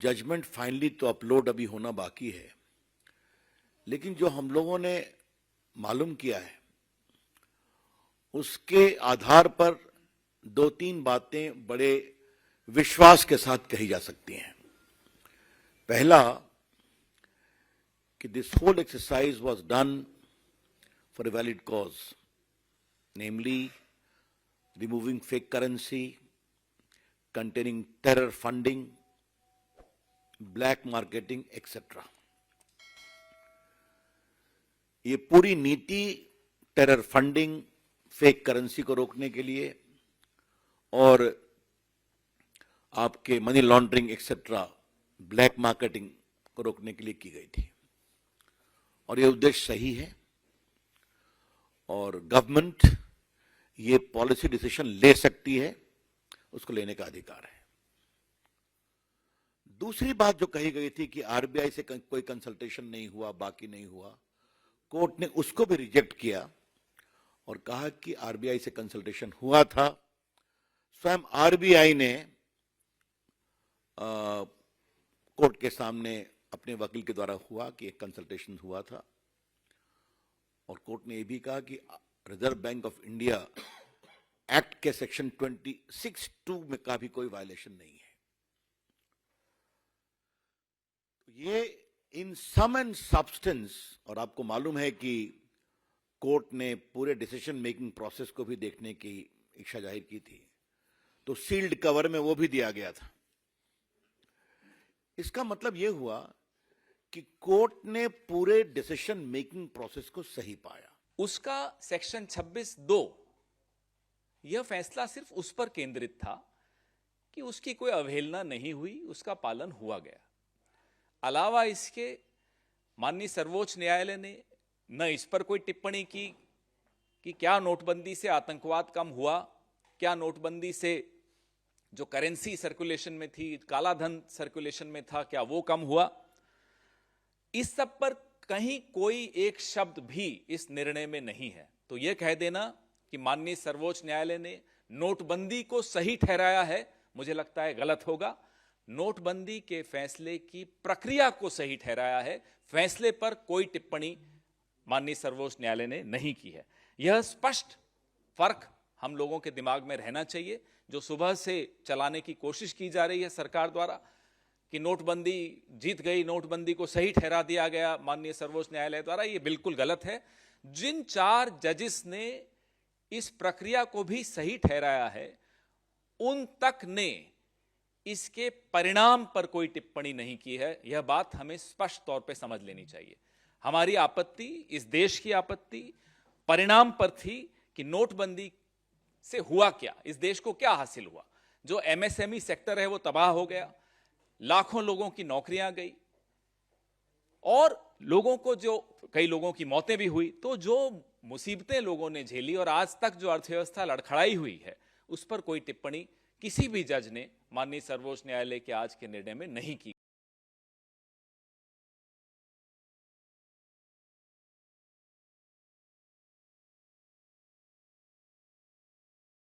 Judgement finally तो upload अभी होना बाकी है, लेकिन जो हम लोगों ने मालूम किया है उसके आधार पर दो तीन बातें बड़े विश्वास के साथ कही जा सकती हैं। पहला कि this whole exercise was done for a valid cause, namely removing fake currency, containing terror funding, black marketing, etc. ये पूरी नीति टेरर फंडिंग, फेक करेंसी को रोकने के लिए और आपके money laundering etcetera, black marketing को रोकने के लिए की गई थी। और ये उद्देश्य सही है और गवर्नमेंट ये पॉलिसी डिसीजन ले सकती है, उसको लेने का अधिकार है। दूसरी बात जो कही गई थी कि आरबीआई से कोई कंसल्टेशन नहीं हुआ, बाकी नहीं हुआ, कोर्ट ने उसको भी रिजेक्ट किया और कहा कि आरबीआई से कंसल्टेशन हुआ था। स्वयं आरबीआई ने कोर्ट के सामने अपने वकील के द्वारा हुआ कि एक कंसल्टेशन हुआ था और कोर्ट ने यह भी कहा कि reserve bank of India act के सेक्शन 26(2) में का भी कोई वायलेशन नहीं है। ये इन सम एंड सब्सटेंस, और आपको मालूम है कि कोर्ट ने पूरे डिसीजन मेकिंग प्रोसेस को भी देखने की इच्छा जाहिर की थी, तो सील्ड कवर में वो भी दिया गया था। इसका मतलब यह हुआ कि कोर्ट ने पूरे डिसीजन मेकिंग प्रोसेस को सही पाया। उसका सेक्शन 26(2) यह फैसला सिर्फ उस पर केंद्रित था कि उसकी कोई अवहेलना नहीं हुई, उसका पालन हुआ गया। अलावा इसके माननीय सर्वोच्च न्यायालय ने न इस पर कोई टिप्पणी की कि क्या नोटबंदी से आतंकवाद कम हुआ, क्या नोटबंदी से जो करेंसी सर्कुलेशन में थी, काला धन सर्कुलेशन में था, क्या वो कम हुआ। इस सब पर कहीं कोई एक शब्द भी इस निर्णय में नहीं है। तो यह कह देना कि माननीय सर्वोच्च न्यायालय ने नोटबंदी को सही ठहराया है, मुझे लगता है गलत होगा। नोटबंदी के फैसले की प्रक्रिया को सही ठहराया है, फैसले पर कोई टिप्पणी माननीय सर्वोच्च न्यायालय ने नहीं की है। यह स्पष्ट फर्क हम लोगों के दिमाग में रहना चाहिए। जो सुबह से चलाने की कोशिश की जा रही है सरकार द्वारा कि नोटबंदी जीत गई, नोटबंदी को सही ठहरा दिया गया माननीय सर्वोच्च न्यायालय द्वारा, यह बिल्कुल गलत है। जिन 4 जजेस ने इस प्रक्रिया को भी सही ठहराया है, उन तक ने इसके परिणाम पर कोई टिप्पणी नहीं की है। यह बात हमें स्पष्ट तौर पे समझ लेनी चाहिए। हमारी आपत्ति, इस देश की आपत्ति परिणाम पर थी कि नोटबंदी से हुआ क्या, इस देश को क्या हासिल हुआ। जो एमएसएमई सेक्टर है वो तबाह हो गया, लाखों लोगों की नौकरियां गई और लोगों को कई लोगों की मौतें भी हुई। तो जो मुसीबतें लोगों ने झेली और आज तक जो अर्थव्यवस्था लड़खड़ाई हुई है, उस पर कोई टिप्पणी किसी भी जज ने माननीय सर्वोच्च न्यायालय के आज के निर्णय में नहीं की।